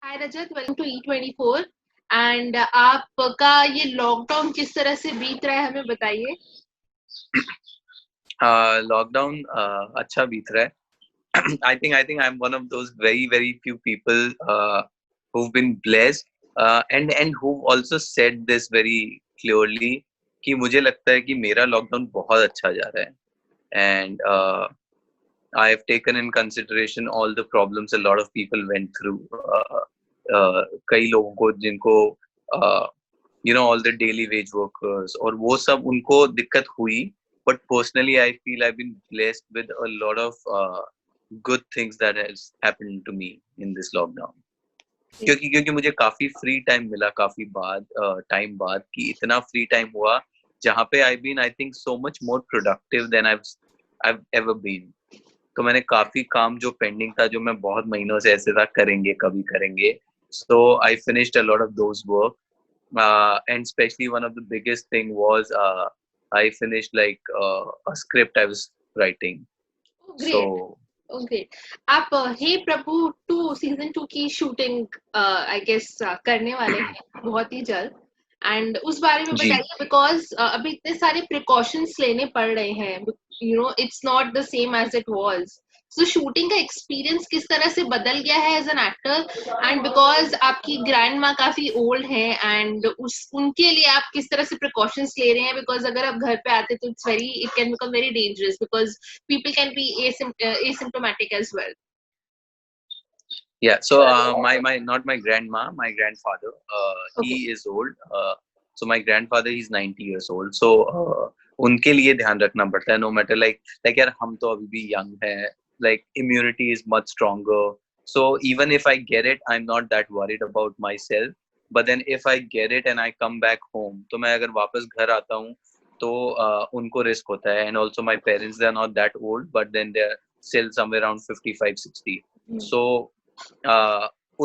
Hi Rajat, welcome to E24 and आपका ये lockdown किस तरह से बीत रहा है हमें बताइए। लॉकडाउन अच्छा बीत रहा है. I think I'm one of those very few people who've been blessed and who've also said this very clearly कि मुझे लगता है कि मेरा लॉकडाउन बहुत अच्छा जा रहा है. And I have taken in consideration all the problems a lot of people went through. कई लोगों को जिनको uh, all the daily wage workers और वो सब उनको दिक्कत हुई. But personally, I feel I've been blessed with a lot of good things that has happened to me in this lockdown. क्योंकि मुझे काफी फ्री टाइम मिला काफी टाइम बाद कि इतना फ्री टाइम हुआ जहाँ पे I've been I think so much more productive than I've ever been. तो मैंने काफी काम जो पेंडिंग था जो मैं बहुत महीनों से ऐसे था करेंगे कभी करेंगे. So I finished a lot of those work. And especially one of the biggest thing was I finished like a script I was writing. Great, So great. आप हे प्रभु 2 सीजन 2 की शूटिंग आई गेस करने वाले हैं बहुत ही जल्द and उस बारे में जी. बताइए बिकॉज अभी इतने सारे प्रिकॉशंस लेने पड़ रहे हैं, it's not the same as it was. So shooting का एक्सपीरियंस किस तरह से बदल गया है as an actor and because आपकी ग्रैंड माँ काफी ओल्ड है एंड उस उनके लिए आप किस तरह से प्रिकॉशंस ले रहे हैं, बिकॉज अगर आप घर पे आते तो it can become very dangerous because people can be asymptomatic as well. Yeah. So my not my grandma, my grandfather. He Okay. is old. So my grandfather, he's 90 years old. So उनके लिए ध्यान रखना पड़ता है. No matter like यार हम तो अभी भी young है. Like immunity is much stronger. So even if I get it, I'm not that worried about myself. But then if I get it and I come back home, तो मैं अगर वापस घर आता हूँ तो उनको रिस्क होता है. And also my parents, they are not that old, but then they're still somewhere around 55-60. So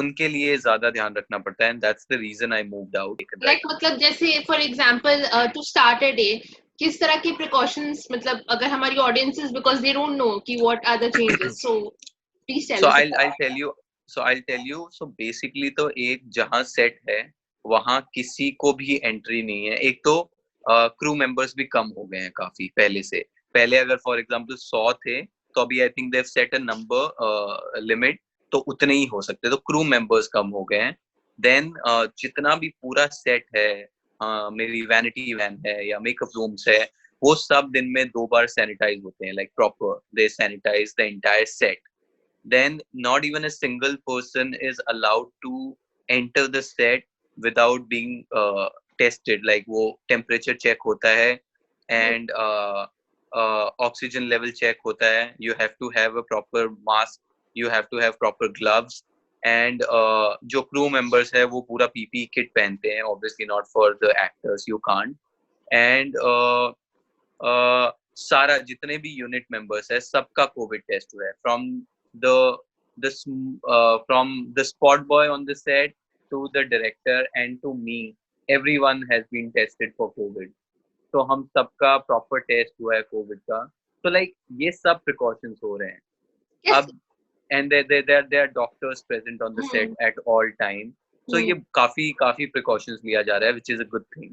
उनके लिए ज्यादा ध्यान रखना पड़ता है. And that's the reason I moved out. Like मतलब जैसे for example to start a day किस तरह के प्रिकॉशंस, मतलब अगर हमारी audiences because they don't know कि what are the changes, so please tell So us. I'll tell you. So basically तो एक जहाँ सेट है वहाँ किसी को भी एंट्री नहीं है. एक तो क्रू मेंबर्स भी कम हो गए हैं काफी पहले से. पहले अगर फॉर एग्जांपल 100 थे तो अभी I think they have set a number limit. तो उतने ही हो सकते. तो क्रू मेंबर्स कम हो गए हैं. देन जितना भी पूरा सेट है, मेरी वैनिटी वैन है या मेकअप रूम्स है, वो सब दिन में 2 बार सैनिटाइज होते हैं. Like proper they sanitise the entire set. Then not even a single person is allowed to enter the set without being tested. Like वो temperature check होता है and oxygen level check होता है. You have to have a proper mask, you have to have proper gloves. And जो crew members है वो पूरा PPE kit पहनते हैं. Obviously not for the actors, you can't. And सारा जितने भी यूनिट मेंबर्स है सबका कोविड टेस्ट हुआ है. the from the spot boy on the set to the director and to me, everyone has been tested for covid. तो हम सबका प्रॉपर टेस्ट हुआ है कोविड का. तो लाइक ये सब प्रिकॉशंस हो रहे हैं Yes. अब. And there are doctors present on the set at all time. So ये काफी प्रिकॉशंस लिया जा रहा है, which is a good thing.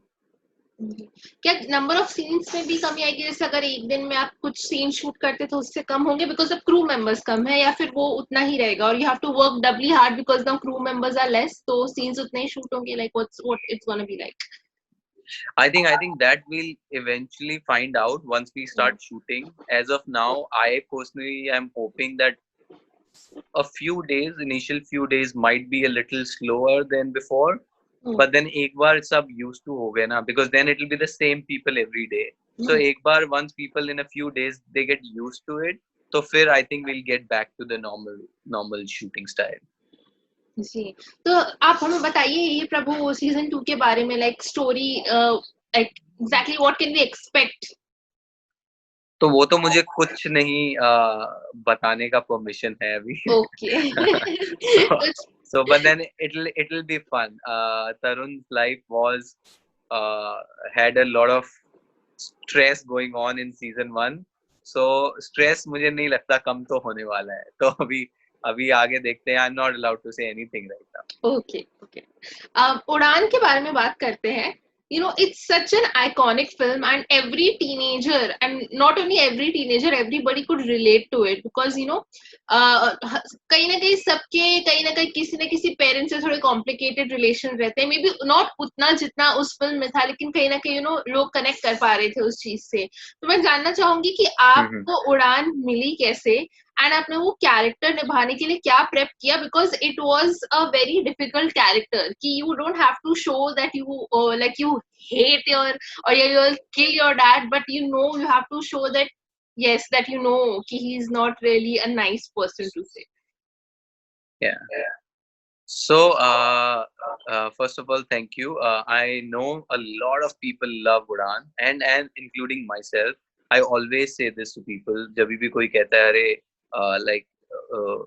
क्या नंबर ऑफ सीन्स में भी कमी आएगी? जैसे अगर एक दिन में आप कुछ सीन शूट करते तो उससे कम होंगे बिकॉज अब क्रू मेंबर्स कम है, या फिर वो उतना ही रहेगा और you have to work doubly hard because the crew members are less, तो सीन्स उतने ही शूट होंगे? Like what it's gonna be like? I think that we'll eventually find out once we start shooting. As of now, I personally am hoping that initial few days might be a little slower than before. But then एक बार सब used to हो गए ना, because then it will be the same people every day. So एक बार once people in a few days they get used to it, तो फिर I think we'll get back to the normal shooting style. जी, तो आप हमें बताइए ये प्रभु season 2 के बारे में, like story, like exactly what can we expect? तो वो तो मुझे कुछ नहीं बताने का परमिशन है अभी. Okay. So but then it'll be fun. Tarun's life was had a lot of stress going on in season 1. So stress मुझे नहीं लगता कम तो होने वाला है. तो अभी अभी आगे देखते हैं. I'm not allowed to say anything right now. Okay okay. उड़ान के बारे में बात करते हैं. It's such an iconic film, and every teenager, and not only every teenager, everybody could relate to it, because कहीं ना कहीं सबके कहीं ना कहीं किसी न किसी पेरेंट्स से थोड़े कॉम्प्लिकेटेड रिलेशन रहते हैं. मे बी नॉट उतना जितना उस फिल्म में था, लेकिन कहीं ना कहीं लोग कनेक्ट कर पा रहे थे उस चीज से. तो मैं जानना चाहूंगी कि आपको उड़ान मिली कैसे, एंड आपने वो कैरेक्टर निभाने के लिए क्या प्रेप किया, because it was a very difficult character कि you don't have to show that you like you hate your, or you will kill your dad, but you have to show that, yes, that he is not really a nice person to say. Yeah. So, first of all, thank you. I know a lot of people love Udan, and including myself. I always say this to people. जब भी कोई कहता है अरे like uh,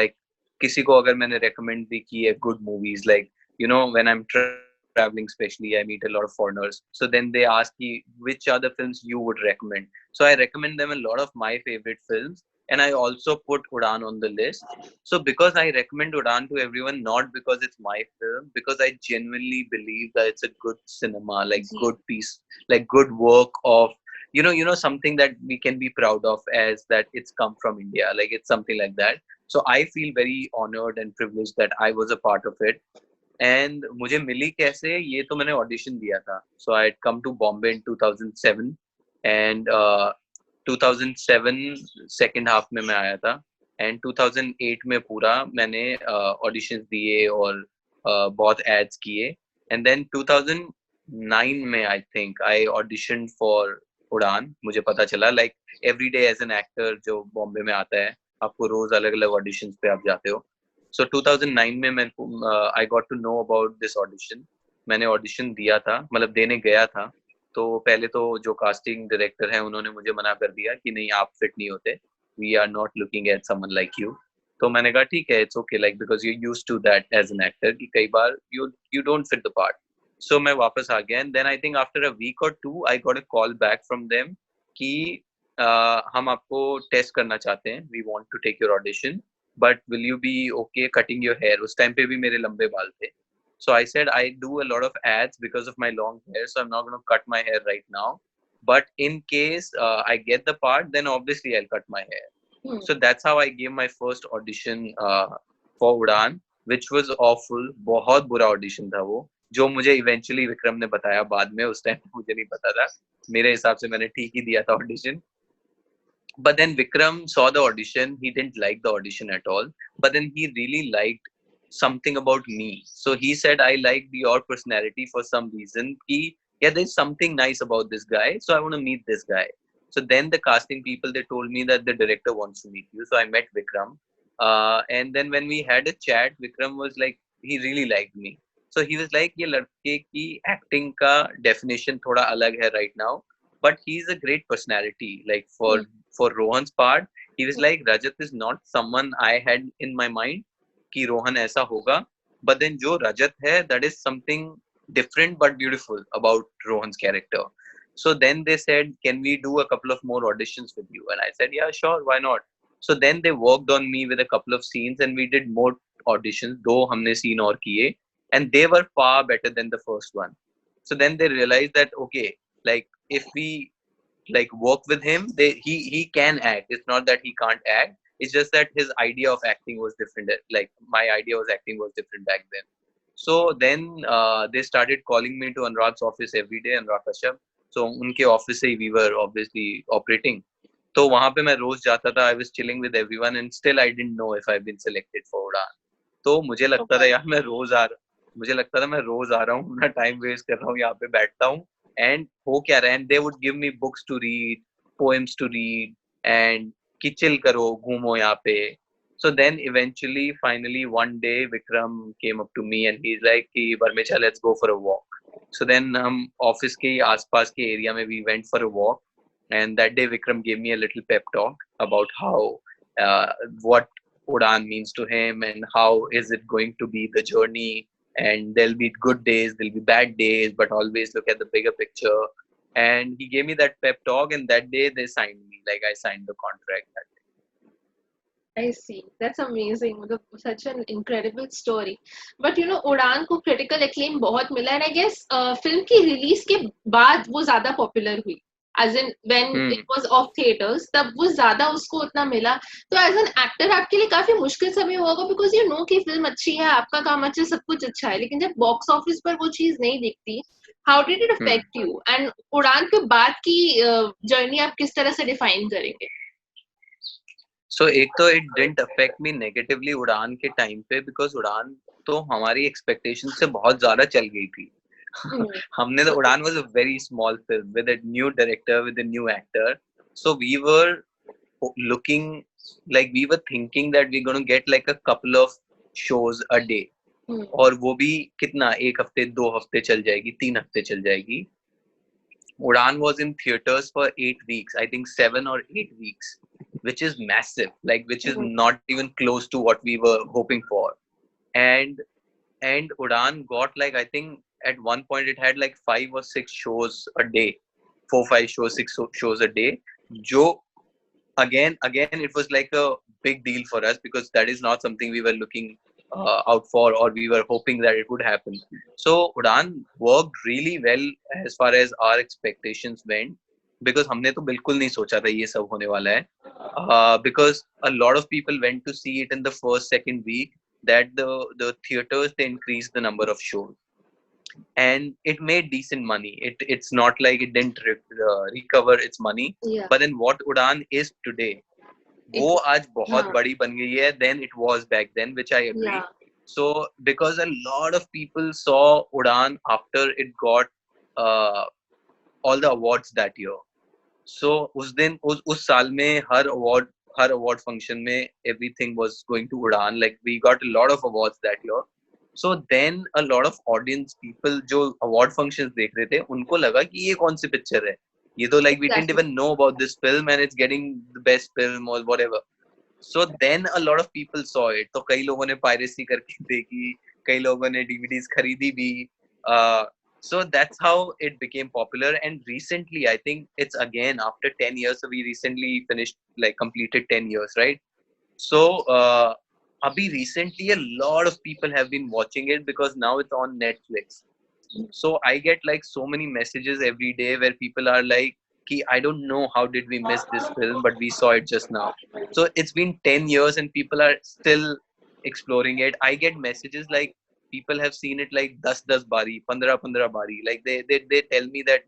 like किसी को अगर मैंने recommend भी की है good movies, like when I'm traveling, especially I meet a lot of foreigners. So then they ask me which are the films you would recommend. So I recommend them a lot of my favorite films, and I also put Udan on the list. So because I recommend Udan to everyone, not because it's my film, because I genuinely believe that it's a good cinema, like good piece, like good work of, something that we can be proud of as that it's come from India, like it's something like that. So I feel very honored and privileged that I was a part of it. And मुझे मिली कैसे, ये तो मैंने audition दिया था. So I had come to Bombay in 2007, and 2007 second half में मैं आया था, एंड 2008 में पूरा मैंने ऑडिशंस दिए और बहुत एड्स किए. एंड देन 2009 में I think I audition for Udaan. मुझे पता चला like every day as an actor जो बॉम्बे में आता है, आपको रोज अलग अलग ऑडिशंस पे आप जाते हो. सो 2009 में मैं I got to know about this audition. मैंने ऑडिशन दिया था, मतलब देने गया था. तो पहले तो जो कास्टिंग डायरेक्टर है उन्होंने मुझे मना कर दिया कि नहीं आप फिट नहीं होते, we are not looking at someone like you. तो मैंने कहा ठीक है, it's okay, like because you used to that as an actor कि कई बार you don't fit the part. So मैं वापस आ गया, and then I think after a week और two I got a call back from them कि हम आपको टेस्ट करना चाहते हैं, we want to take your audition, but will you be okay cutting your hair. उस टाइम पे भी मेरे लंबे बाल थे. So I said I do a lot of ads because of my long hair, so I'm not going to cut my hair right now. But in case I get the part, then obviously I'll cut my hair. So that's how I gave my first audition for Udan, which was awful. बहुत बुरा audition था वो, जो मुझे eventually Vikram ने बताया बाद में. उस टाइम मुझे नहीं पता था. मेरे हिसाब से मैंने ठीक ही दिया था audition. But then Vikram saw the audition. He didn't like the audition at all. But then he really liked something about me. So he said, I liked your personality for some reason. Yeah, there's something nice about this guy. So I want to meet this guy. So then the casting people, they told me that the director wants to meet you. So I met Vikram. And then when we had a chat, Vikram was like, he really liked me. So he was like, ये लड़के की acting का definition थोड़ा अलग है right now. But he's a great personality. Like for Rohan's part, he was like, Rajat is not someone I had in my mind कि Rohan ऐसा होगा. But then जो Rajat है, that is something different but beautiful about Rohan's character. So then they said, can we do a couple of more auditions with you? And I said, yeah, sure, why not? So then they worked on me with a couple of scenes, and we did more auditions. दो हमने scene और किए, and they were far better than the first one. So then they realized that okay, like if we like work with him, he can act. It's not that he can't act. It's just that his idea of acting was different. Like my idea was acting was different back then. So then they started calling me to Anurag's office every day, Anurag Kashyap. So उनके office से we were obviously operating. तो वहाँ पे मैं रोज जाता था. I was chilling with everyone, and still I didn't know if I've been selected for Udan. तो मुझे लगता था यार मुझे लगता था मैं रोज आ रहा हूँ, अपना टाइम वेस्ट कर रहा हूँ, यहाँ पे बैठता हूँ, एंड हो क्या रहा है. And they would give me books to read, poems to read, and कि चिल करो, घूमो यहाँ पे. So then eventually, finally, one day, Vikram came up to me and he's like, कि Barmecha, let's go for a walk. So then हम office के आसपास के area में we went for a walk, and that day Vikram gave me a little pep talk about how what Udan means to him and how is it going to be the journey, and there'll be good days, there'll be bad days, but always look at the bigger picture. And he gave me that pep talk, and that day they signed me, like I signed the contract that day. I see. That's amazing. मतलब such an incredible story. But you know, उड़ान को critical acclaim बहुत मिला, and I guess film की release के बाद वो ज़्यादा popular हुई. As in when it hmm was off theaters, तब वो ज़्यादा उसको उतना मिला. तो as an actor आपके लिए काफी मुश्किल समय हुआ होगा, because you know कि film अच्छी है, आपका काम अच्छा है, सब कुछ अच्छा है. लेकिन जब box office पर वो चीज नहीं दिखती, how did it hmm affect you? And उड़ान के बाद की journey आप किस तरह से define करेंगे? सो एक तो it didn't affect me negatively उड़ान के टाइम पे, बिकॉज उड़ान तो हमारी एक्सपेक्टेशन से बहुत ज्यादा चल गई थी। Hmm. हमने तो Udaan was a very small film with a new director with a new actor, so we were looking like we were thinking that we're going to get like a couple of shows a day, Hmm. और वो भी कितना, एक हफ्ते, 2 हफ्ते चल जाएगी, 3 हफ्ते चल जाएगी। Udan was in theaters for 8 weeks, I think 7 or 8 weeks, which is massive, like which is Hmm. not even close to what we were hoping for. And Udan got like, I think at one point it had like 5 or 6 shows a day, 4, 5 shows, shows a day. Jo again it was like a big deal for us, because that is not something we were looking out for, or we were hoping that it would happen. So Udan worked really well as far as our expectations went, because हमने तो बिल्कुल नहीं सोचा था ये सब होने वाला है, because a lot of people went to see it in the first second week, that the theaters, they increased the number of shows, and it made decent money. It's not like it didn't recover its money, Yeah. but then what Udan is today, It. वो आज बहुत हाँ. बड़ी बन गई है than it was back then, which I agree. Yeah. So because a lot of people saw Udan after it got uh, all the awards that year. So उस दिन उस साल में हर award function में everything was going to Udan, like we got a lot of awards that year. So then a lot of audience people जो award functions देख रहे थे, उनको लगा कि ये कौन सी पिक्चर है, ये तो like we didn't Exactly. even know about this film and it's getting the best film or whatever. So then a lot of people saw it. तो कई लोगों ने piracy करके देखी, कई लोगों ने DVDs खरीदी भी. uh, so that's how it became popular. And recently, I think it's again after 10 years, so we recently finished, like completed 10 years, right? So abhi recently a lot of people have been watching it, because now it's on Netflix. So I get like so many messages every day where people are like, Ki, I don't know how did we miss this film, but we saw it just now. So it's been 10 years and people are still exploring it. I get messages like people have seen it like 10 bari, 15 bari. Like they tell me that,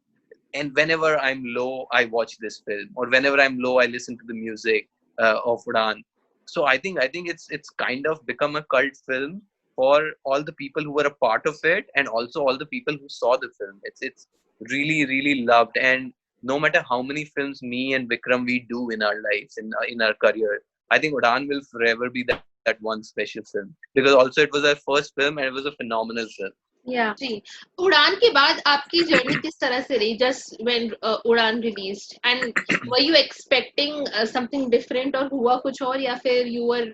and whenever I'm low, I watch this film, or whenever I'm low, I listen to the music of Udan. So I think it's kind of become a cult film for all the people who were a part of it, and also all the people who saw the film. It's really loved. And no matter how many films me and Vikram we do in our lives, in our career, I think Udan will forever be that one special film, because also it was our first film and it was a phenomenal film. Yeah. जी. उड़ान के बाद आपकी journey किस तरह से रही? Just when उड़ान released, and were you expecting something different, और हुआ कुछ और, या फिर you were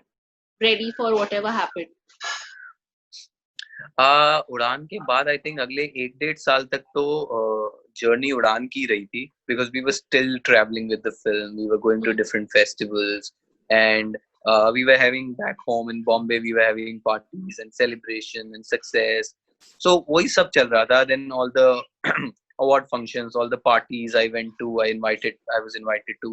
ready for whatever happened? उड़ान के बाद आई थिंक अगले 1-1.5 साल तक तो जर्नी उड़ान की रही थी, because we were still travelling with the film, we were going to different festivals, and we were having back home in Bombay, we were having parties and celebration and success. So वही सब चल रहा था. Then all the award functions, all the parties I went to, I was invited to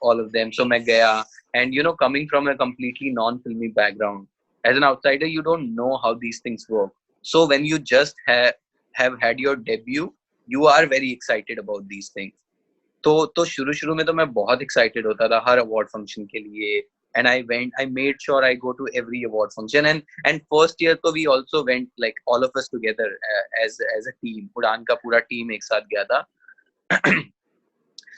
all of them. So मैं गया, and you know, coming from a completely non-filmy background, as an outsider you don't know how these things work. So when you just have had your debut, you are very excited about these things. तो शुरू शुरू में तो मैं बहुत excited होता था हर award function के लिए, and I made sure I go to every award function. And first year तो we also went, like all of us together as a team. उड़ान का पूरा टीम एक साथ गया था.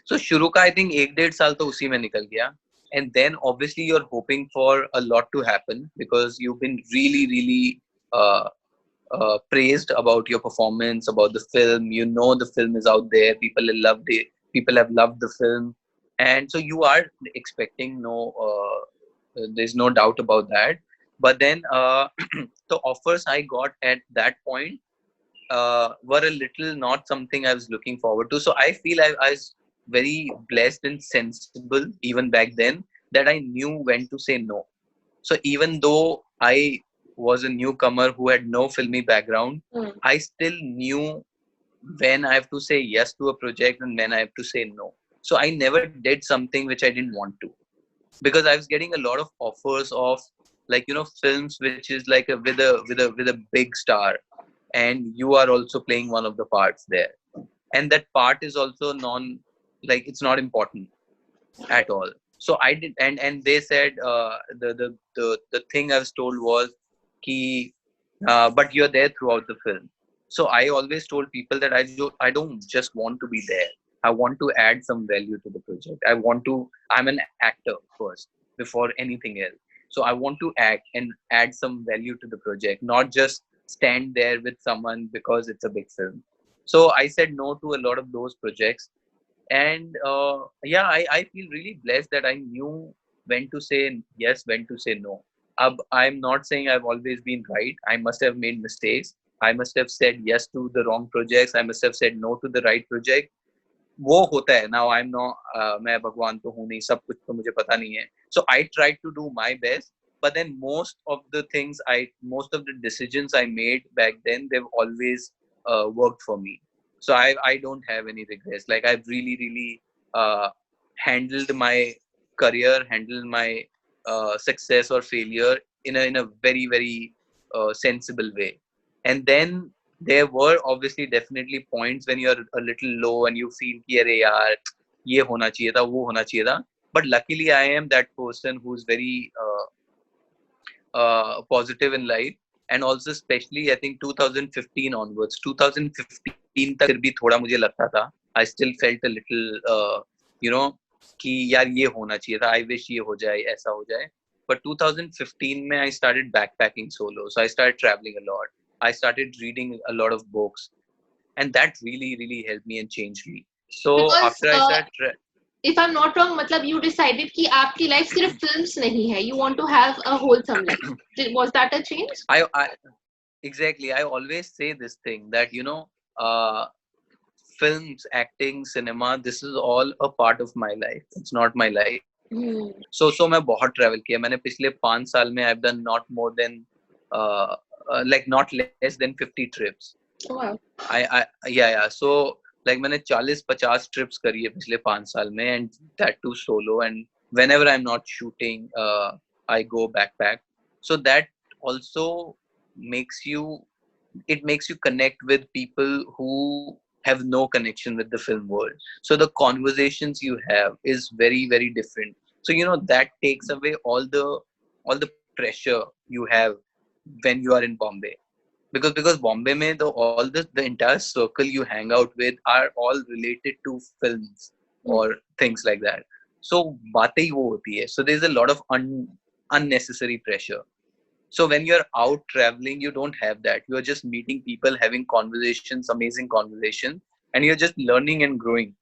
So शुरू का I think 1-1.5 साल तो उसी में निकल गया. And then obviously you're hoping for a lot to happen, because you've been really uh, praised about your performance, about the film. You know the film is out there. People have loved it. People have loved the film, and so you are expecting there's no doubt about that. But then the offers I got at that point were a little not something I was looking forward to. So I feel I was very blessed and sensible even back then, that I knew when to say no. So even though I was a newcomer who had no filmy background, I still knew when I have to say yes to a project and when I have to say no. So I never did something which I didn't want to, because I was getting a lot of offers of, like, films which is like with a big star, and you are also playing one of the parts there, and that part is also like it's not important at all. So I did, and they said, the thing I was told was ki, but you're there throughout the film. So I always told people that I don't just want to be there. I want to add some value to the project. I'm an actor first before anything else. So I want to act and add some value to the project, not just stand there with someone because it's a big film. So I said no to a lot of those projects. And yeah, I feel really blessed that I knew when to say yes, when to say no. I'm not saying I've always been right. I must have made mistakes. I must have said yes to the wrong projects. I must have said no to the right project. वो होता है. Now I'm not, मैं भगवान तो हूँ नहीं, सब कुछ तो मुझे पता नहीं है. So I tried to do my best, but then most of the decisions I made back then, they've always worked for me. So I don't have any regrets. Like, I've really uh, handled my career, handled my success or failure in a very sensible way. And then there were obviously definitely points when you're a little low and you feel कि अरे यार ये होना चाहिए था, वो होना चाहिए था. But luckily I am that person who's very positive in life. And also especially I think 2015 onwards, 2015 तक फिर भी थोड़ा मुझे लगता था, I still felt a little you know कि यार ये होना चाहिए था, I wish ये हो जाए, ऐसा हो जाए. But 2015 में I started backpacking solo, so I started traveling a lot. I started reading a lot of books, and that really helped me and changed me. So Because after I started if I'm not wrong, मतलब you decided कि आपकी life सिर्फ films नहीं है. You want to have a wholesome life. Was that a change? I exactly, I always say this thing that uh, films, acting, cinema, this is all a part of my life. It's not my life. So मैं बहुत travel किया. मैंने पिछले 5 साल में I've done not more than like not less than 50 trips. Wow. Yeah. So like मैंने 40-50 trips करी है पिछले 5 साल में, and that too solo. And whenever I'm not shooting, I go backpack. So that also makes you connect with people who have no connection with the film world. So the conversations you have is very different. So that takes away all the pressure you have when you are in Bombay, because Bombay mein the entire circle you hang out with are all related to films or things like that. So बातें ही वो होती है. So there's a lot of unnecessary pressure. So when you're out traveling, you don't have that. You're just meeting people, having conversations, amazing conversations, and you're just learning and growing.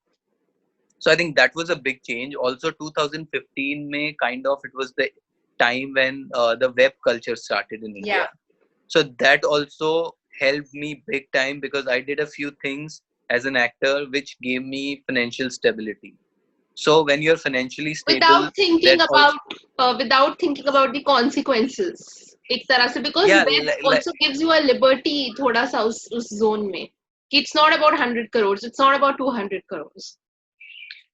So I think that was a big change. Also, 2015 May kind of, it was the time when the web culture started in India. Yeah. So that also helped me big time, because I did a few things as an actor which gave me financial stability. So when you're financially stable, that also, Without thinking about the consequences. एक तरह से, because yeah, web also gives you a liberty थोड़ा सा उस zone में. It's not about 100 crores. It's not about 200 crores.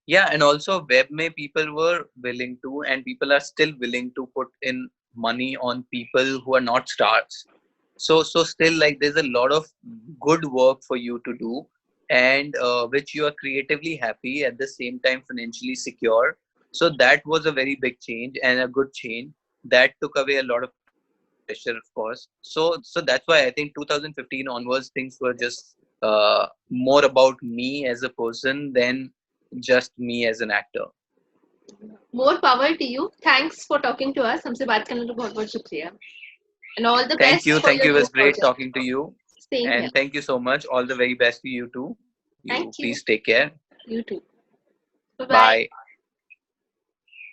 yeah, and also web mein people were willing to, and people are still willing to put in money on people who are not stars. So still, like, there's a lot of good work for you to do, and which you are creatively happy, at the same time financially secure. So that was a very big change and a good change. That took away a lot of pressure, of course. So that's why I think 2015 onwards things were just more about me as a person than just me as an actor. More power to you. Thanks for talking to us. हमसे बात करने का बहुत बहुत शुक्रिया. And all the Thank best you. for Thank your you. It new was great project. talking to you. Same here. And thank you so much. All the very best to you too. Thank you. Please take care. You too. Bye bye. Bye.